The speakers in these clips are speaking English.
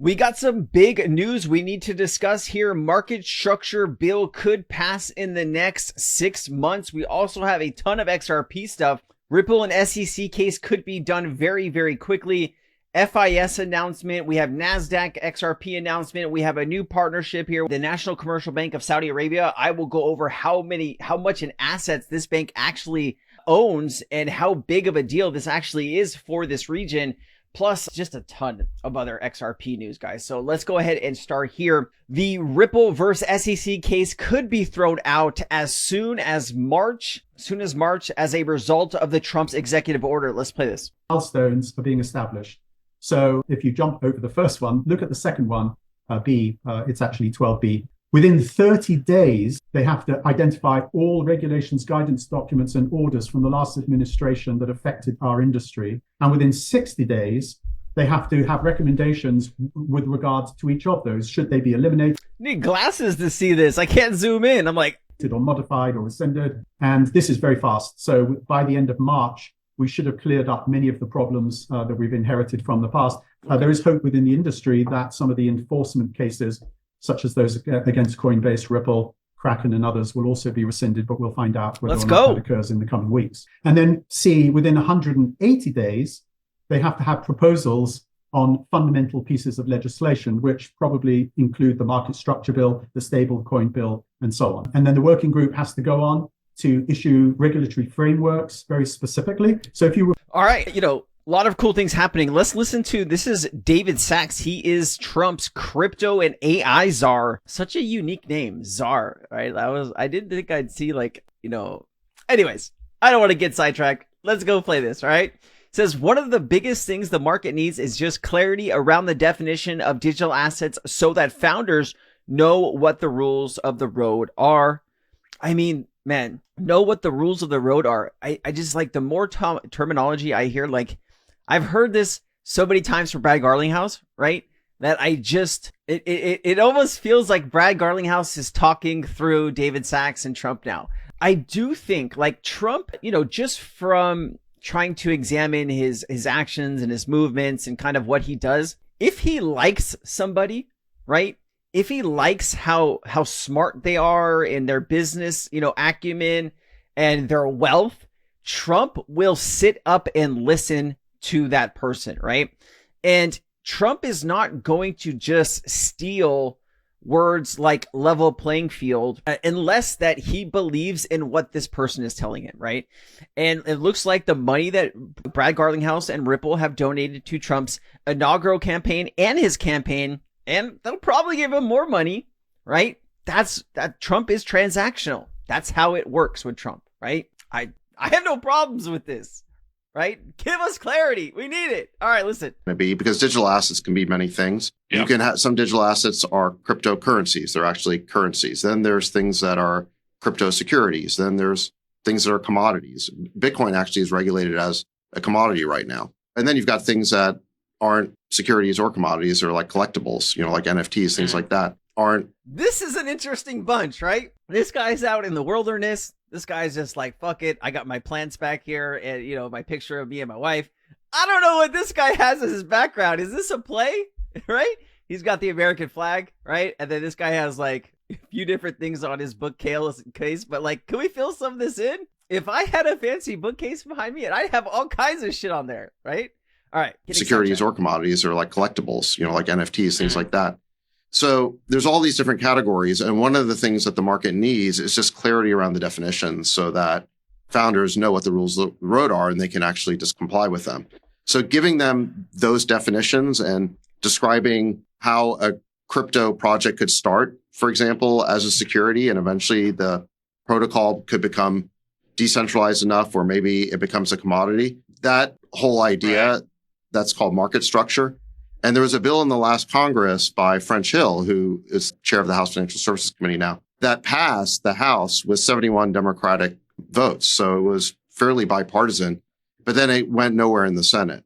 We got some big news we need to discuss here. Market structure bill could pass in the next 6 months. We also have a ton of XRP stuff. Ripple and SEC case could be done very, very quickly. FIS announcement. We have NASDAQ XRP announcement. We have a new partnership here with the National Commercial Bank of Saudi Arabia. I will go over how much in assets this bank actually owns and how big of a deal this actually is for this region. Plus just a ton of other XRP news, guys. So let's go ahead and start here. The Ripple versus SEC case could be thrown out as soon as March as a result of the Trump's executive order. Let's play this. Milestones are being established. So if you jump over the first one, look at the second one, B, it's actually 12B. Within 30 days, they have to identify all regulations, guidance documents, and orders from the last administration that affected our industry. And within 60 days, they have to have recommendations with regards to each of those. Should they be eliminated? I need glasses to see this. I can't zoom in. I'm like, or modified or rescinded. And this is very fast. So by the end of March, we should have cleared up many of the problems that we've inherited from the past. There is hope within the industry that some of the enforcement cases, such as those against Coinbase, Ripple, Kraken, and others, will also be rescinded, but we'll find out whether or not that occurs in the coming weeks. And then C, within 180 days, they have to have proposals on fundamental pieces of legislation, which probably include the market structure bill, the stable coin bill, and so on. And then the working group has to go on to issue regulatory frameworks very specifically. So if you... All right, a lot of cool things happening. Let's listen to, this is David Sachs. He is Trump's crypto and AI czar. Such a unique name, czar, right? I didn't think I'd see anyways, I don't want to get sidetracked. Let's go play this, all right? It says, one of the biggest things the market needs is just clarity around the definition of digital assets so that founders know what the rules of the road are. I mean, man, know what the rules of the road are. I just like the more terminology I hear, I've heard this so many times from Brad Garlinghouse, right? That it almost feels like Brad Garlinghouse is talking through David Sachs and Trump now. I do think Trump, just from trying to examine his actions and his movements and kind of what he does, if he likes somebody, right? If he likes how smart they are in their business, acumen and their wealth, Trump will sit up and listen to that person, right? And Trump is not going to just steal words like level playing field unless that he believes in what this person is telling him, right? And it looks like the money that Brad Garlinghouse and Ripple have donated to Trump's inaugural campaign and his campaign, and they'll probably give him more money, right? That Trump is transactional. That's how it works with Trump, right? I have no problems with this. Right? Give us clarity. We need it. All right, listen. Maybe because digital assets can be many things. Yep. You can have some digital assets are cryptocurrencies. They're actually currencies. Then there's things that are crypto securities. Then there's things that are commodities. Bitcoin actually is regulated as a commodity right now. And then you've got things that aren't securities or commodities. They're like collectibles, like NFTs, things like that aren't. This is an interesting bunch, right? This guy's out in the wilderness. This guy's just like, fuck it. I got my plants back here and, my picture of me and my wife. I don't know what this guy has as his background. Is this a play? Right? He's got the American flag, right? And then this guy has a few different things on his bookcase. But can we fill some of this in? If I had a fancy bookcase behind me, I'd have all kinds of shit on there, right? All right. Securities or commodities are like collectibles, like NFTs, things like that. So there's all these different categories. And one of the things that the market needs is just clarity around the definitions so that founders know what the rules of the road are and they can actually just comply with them. So giving them those definitions and describing how a crypto project could start, for example, as a security, and eventually the protocol could become decentralized enough or maybe it becomes a commodity. That whole idea, that's called market structure. And there was a bill in the last Congress by French Hill, who is chair of the House Financial Services Committee now, that passed the House with 71 Democratic votes. So it was fairly bipartisan, but then it went nowhere in the Senate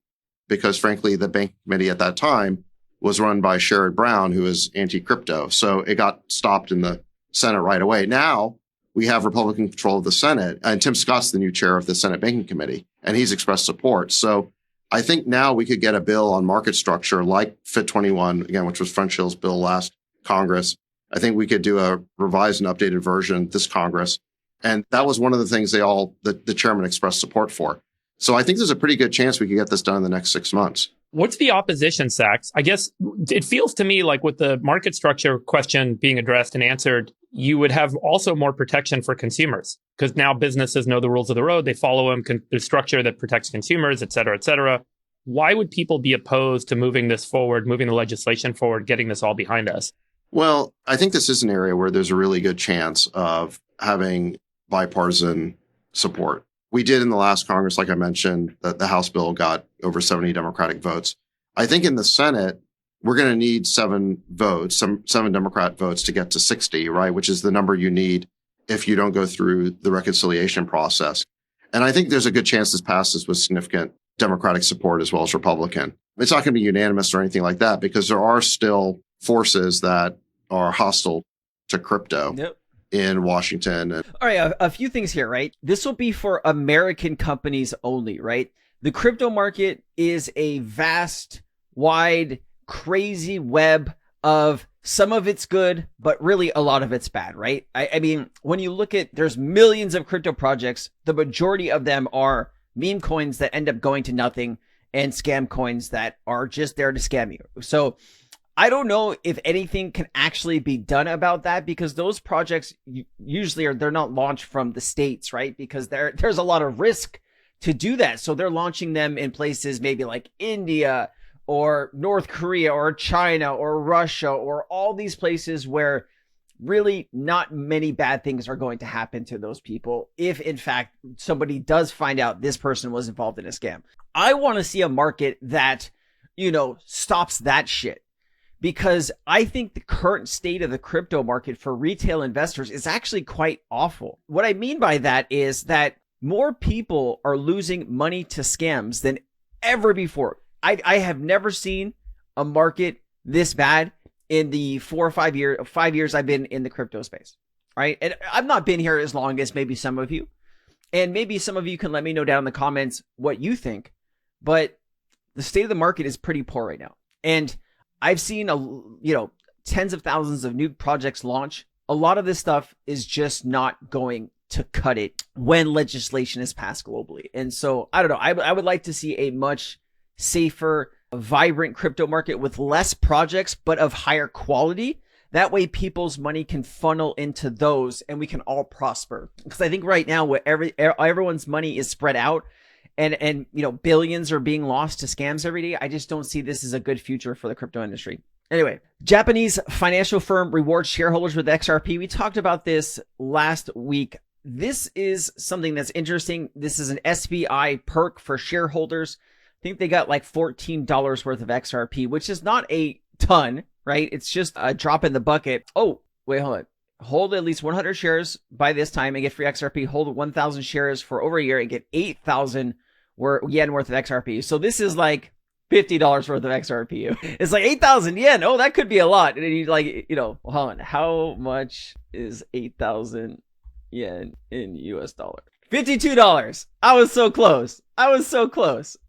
because, frankly, the Banking Committee at that time was run by Sherrod Brown, who is anti-crypto. So it got stopped in the Senate right away. Now we have Republican control of the Senate, and Tim Scott's the new chair of the Senate Banking Committee, and he's expressed support. So I think now we could get a bill on market structure like Fit 21, again, which was French Hill's bill last Congress. I think we could do a revised and updated version this Congress. And that was one of the things the chairman expressed support for. So I think there's a pretty good chance we could get this done in the next 6 months. What's the opposition, Sachs? I guess it feels to me like with the market structure question being addressed and answered, you would have also more protection for consumers because now businesses know the rules of the road. They follow them, the structure that protects consumers, et cetera, et cetera. Why would people be opposed to moving this forward, moving the legislation forward, getting this all behind us? Well, I think this is an area where there's a really good chance of having bipartisan support. We did in the last Congress, like I mentioned, that the House bill got over 70 Democratic votes. I think in the Senate, we're going to need 7 Democrat votes to get to 60, right? Which is the number you need if you don't go through the reconciliation process. And I think there's a good chance this passes with significant Democratic support as well as Republican. It's not going to be unanimous or anything like that because there are still forces that are hostile to crypto. Yep. In Washington. All right, a few things here, right? This will be for American companies only, right? The crypto market is a vast, wide, crazy web of some of it's good, but really a lot of it's bad, right? I mean, when you look at, there's millions of crypto projects. The majority of them are meme coins that end up going to nothing and scam coins that are just there to scam you. So I don't know if anything can actually be done about that because those projects usually they're not launched from the States, right? Because there's a lot of risk to do that. So they're launching them in places maybe like India or North Korea or China or Russia or all these places where really not many bad things are going to happen to those people if in fact somebody does find out this person was involved in a scam. I want to see a market that, stops that shit. Because I think the current state of the crypto market for retail investors is actually quite awful. What I mean by that is that more people are losing money to scams than ever before. I have never seen a market this bad in the 5 years I've been in the crypto space, right? And I've not been here as long as maybe some of you. And maybe some of you can let me know down in the comments what you think. But the state of the market is pretty poor right now. And I've seen, tens of thousands of new projects launch. A lot of this stuff is just not going to cut it when legislation is passed globally. And so, I don't know. I would like to see a much safer, vibrant crypto market with less projects, but of higher quality. That way people's money can funnel into those and we can all prosper. Because I think right now, where everyone's money is spread out, and billions are being lost to scams every day. I just don't see this as a good future for the crypto industry. Anyway, Japanese financial firm rewards shareholders with XRP. We talked about this last week. This is something that's interesting. This is an SBI perk for shareholders. I think they got like $14 worth of XRP, which is not a ton, right? It's just a drop in the bucket. Oh, wait, hold on. Hold at least 100 shares by this time and get free XRP. Hold 1,000 shares for over a year and get 8,000 yen worth of XRP. So this is like $50 worth of XRP. It's like 8,000 yen. Oh, that could be a lot. And you hold on. How much is 8,000 yen in US dollar? $52. I was so close.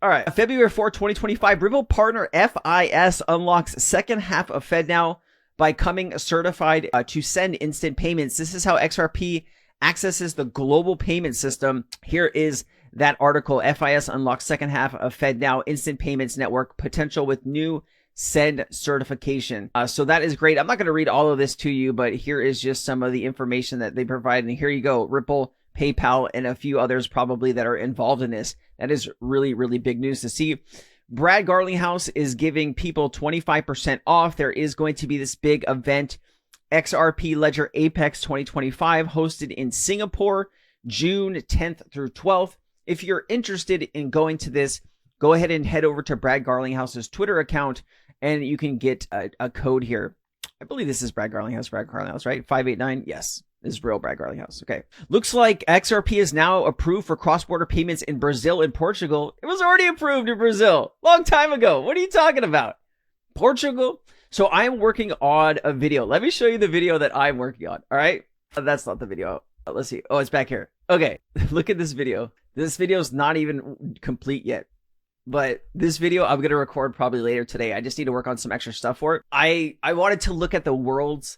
All right. February 4, 2025, Ripple partner FIS unlocks second half of FedNow by coming certified to send instant payments. This is how XRP accesses the global payment system. Here is that article. FIS unlocks second half of FedNow instant payments network potential with new send certification. So that is great. I'm not going to read all of this to you, but here is just some of the information that they provide. And here you go. Ripple, PayPal, and a few others probably that are involved in this. That is really, really big news to see. Brad Garlinghouse is giving people 25% off. There is going to be this big event, XRP Ledger Apex 2025, hosted in Singapore, June 10th through 12th. If you're interested in going to this, go ahead and head over to Brad Garlinghouse's Twitter account, and you can get a code here. I believe this is Brad Garlinghouse, right? 589. Yes. This is real Brad Garlinghouse. Okay. Looks like XRP is now approved for cross-border payments in Brazil and Portugal. It was already approved in Brazil long time ago. What are you talking about? Portugal? So I'm working on a video. Let me show you the video that I'm working on. All right. That's not the video. Let's see. Oh, it's back here. Okay. Look at this video. This video is not even complete yet. but this video I'm going to record probably later today. I just need to work on some extra stuff for it. I wanted to look at the world's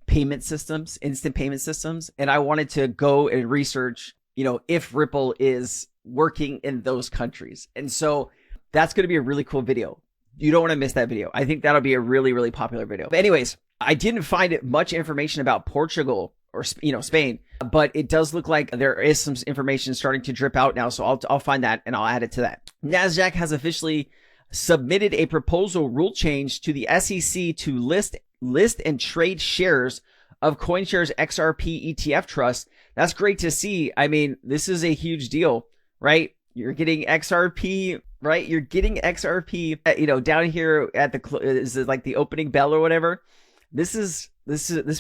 payment systems, instant payment systems, and I wanted to go and research, if Ripple is working in those countries. And so that's going to be a really cool video. You don't want to miss that video. I think that'll be a really, really popular video. But anyways, I didn't find much information about Portugal or, Spain, but it does look like there is some information starting to drip out now. So I'll find that and I'll add it to that. NASDAQ has officially submitted a proposal rule change to the SEC to list and trade shares of CoinShares XRP ETF Trust. That's great to see. I mean, this is a huge deal, right? You're getting XRP, right? You're getting XRP, down here at is it like the opening bell or whatever? This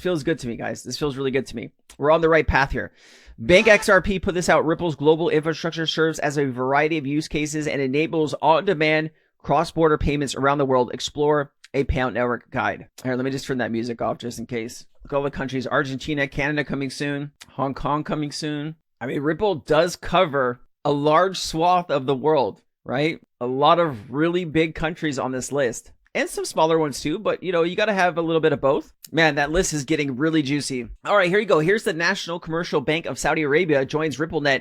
feels good to me, guys. This feels really good to me. We're on the right path here. Bank XRP put this out. Ripple's global infrastructure serves as a variety of use cases and enables on-demand cross-border payments around the world. Explore a payout network guide. Here, let me just turn that music off just in case. Look at all the countries. Argentina, Canada coming soon. Hong Kong coming soon. I mean, Ripple does cover a large swath of the world, right? A lot of really big countries on this list. And some smaller ones too, but you got to have a little bit of both. Man, that list is getting really juicy. All right, here you go. Here's the National Commercial Bank of Saudi Arabia joins RippleNet.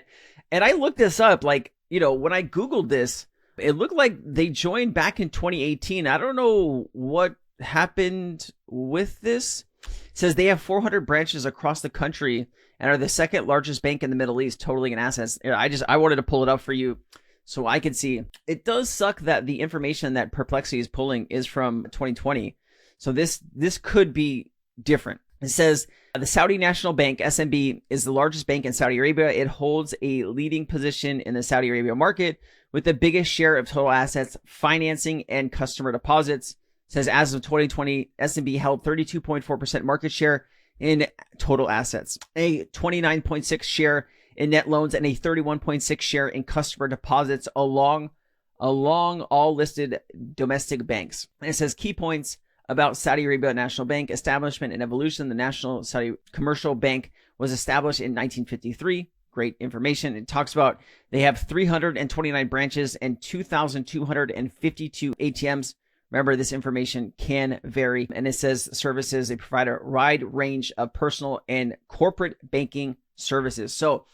And I looked this up, when I Googled this, it looked like they joined back in 2018. I don't know what happened with this. It says they have 400 branches across the country and are the second largest bank in the Middle East, totaling in assets. I wanted to pull it up for you so I could see. It does suck that the information that Perplexity is pulling is from 2020. So this could be different. It says the Saudi National Bank, SNB, is the largest bank in Saudi Arabia. It holds a leading position in the Saudi Arabia market with the biggest share of total assets, financing, and customer deposits. It says as of 2020, SNB held 32.4% market share in total assets, a 29.6% share in net loans, and a 31.6% share in customer deposits along all listed domestic banks. And it says key points about Saudi Arabia National Bank establishment and evolution. The National Saudi Commercial Bank was established in 1953. Great information. It talks about they have 329 branches and 2,252 ATMs. Remember, this information can vary. And it says services, they provide a wide range of personal and corporate banking services. So,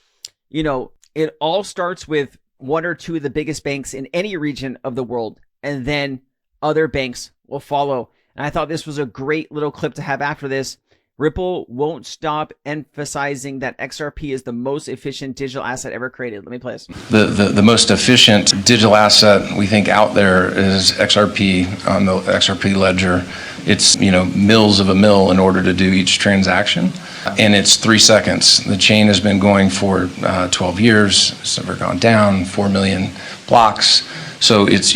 it all starts with one or two of the biggest banks in any region of the world, and then other banks will follow. And I thought this was a great little clip to have after this. Ripple won't stop emphasizing that XRP is the most efficient digital asset ever created. Let me play this. The most efficient digital asset we think out there is XRP on the XRP ledger. It's, mills of a mill in order to do each transaction. And it's 3 seconds. The chain has been going for 12 years. It's never gone down, 4 million blocks. So it's,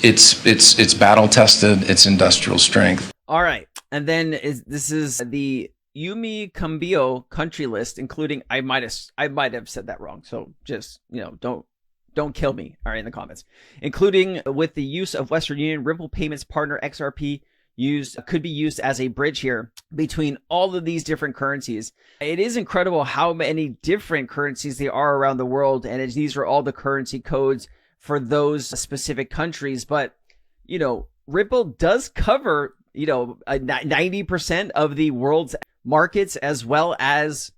it's battle tested. It's industrial strength. All right. And then this is the Yumi Cambio country list, including, I might have said that wrong. So just, don't kill me. All right, in the comments, including with the use of Western Union, Ripple Payments partner XRP could be used as a bridge here between all of these different currencies. It is incredible how many different currencies there are around the world. And these are all the currency codes for those specific countries. But, Ripple does cover 90% of the world's markets, as well as,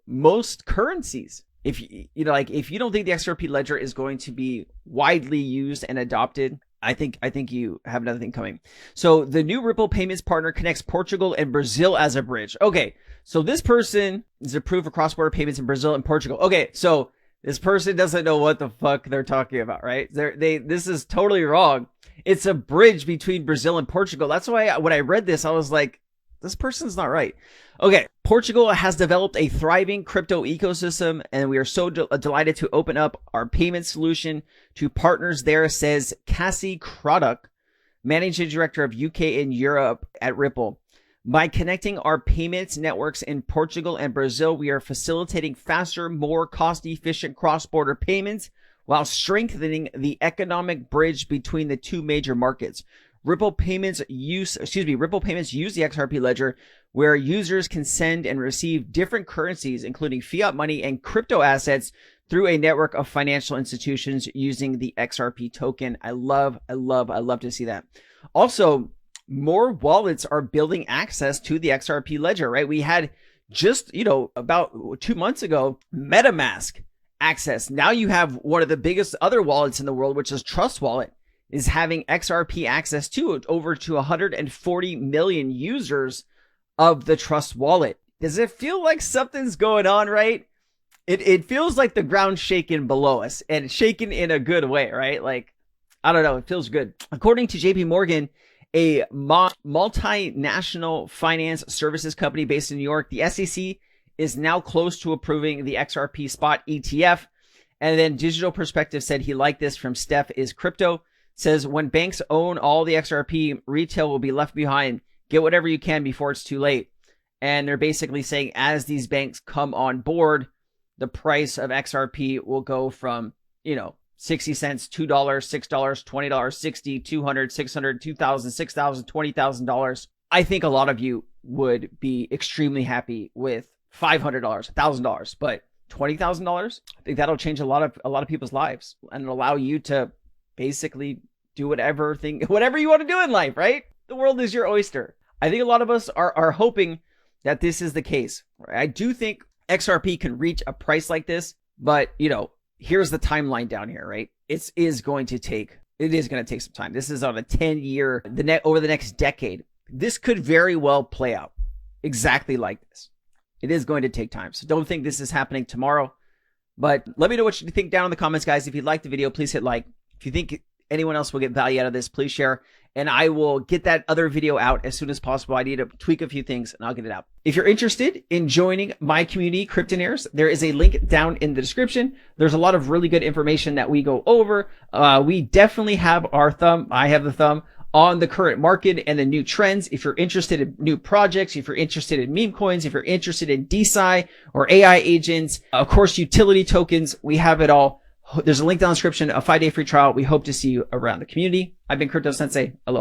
most currencies. If if you don't think the XRP ledger is going to be widely used and adopted, I think you have another thing coming. So the new Ripple Payments partner connects Portugal and Brazil as a bridge. Okay, so this person is approved for cross-border payments in Brazil and Portugal. Okay, so this person doesn't know what the fuck they're talking about, right? This is totally wrong. It's a bridge between Brazil and Portugal. That's why when I read this, I was like, this person's not right. Okay, Portugal has developed a thriving crypto ecosystem, and we are so delighted to open up our payment solution to partners there, says Cassie Craddock, Managing Director of UK and Europe at Ripple. By connecting our payments networks in Portugal and Brazil, we are facilitating faster, more cost-efficient cross-border payments while strengthening the economic bridge between the two major markets. Ripple Payments use the XRP ledger, where users can send and receive different currencies, including fiat money and crypto assets, through a network of financial institutions using the XRP token. I love to see that. Also, more wallets are building access to the XRP ledger, right? We had just, about 2 months ago, MetaMask access. Now you have one of the biggest other wallets in the world, which is Trust Wallet, is having XRP access to it, over to 140 million users of the Trust Wallet. Does it feel like something's going on, right? It feels like the ground's shaking below us, and shaking in a good way, right? Like, I don't know, it feels good. According to JP Morgan, a multinational finance services company based in New York, the SEC is now close to approving the XRP spot ETF. And then Digital Perspective said he liked this from Steph is Crypto. Says, when banks own all the XRP, retail will be left behind. Get whatever you can before it's too late. And they're basically saying as these banks come on board, the price of XRP will go from, 60 cents, $2, $6, $20, $60, $200, $600, $2,000, $6,000, $20,000. I think a lot of you would be extremely happy with $500, $1,000, but $20,000, I think that'll change a lot of people's lives and allow you to basically do whatever you want to do in life, right? The world is your oyster. I think a lot of us are hoping that this is the case. I do think XRP can reach a price like this, but here's the timeline down here, right? It is going to take some time. This is on a 10-year, over the next decade. This could very well play out exactly like this. It is going to take time. So don't think this is happening tomorrow, but let me know what you think down in the comments, guys. If you liked the video, please hit like. If you think anyone else will get value out of this, please share, and I will get that other video out as soon as possible. I need to tweak a few things and I'll get it out. If you're interested in joining my community, Cryptonaires, there is a link down in the description. There's a lot of really good information that we go over. We definitely have I have the thumb on the current market and the new trends. If you're interested in new projects, if you're interested in meme coins, if you're interested in DeSci or AI agents, of course, utility tokens, we have it all. There's a link down in the description, a 5-day free trial. We hope to see you around the community. I've been Crypto Sensei. Aloha.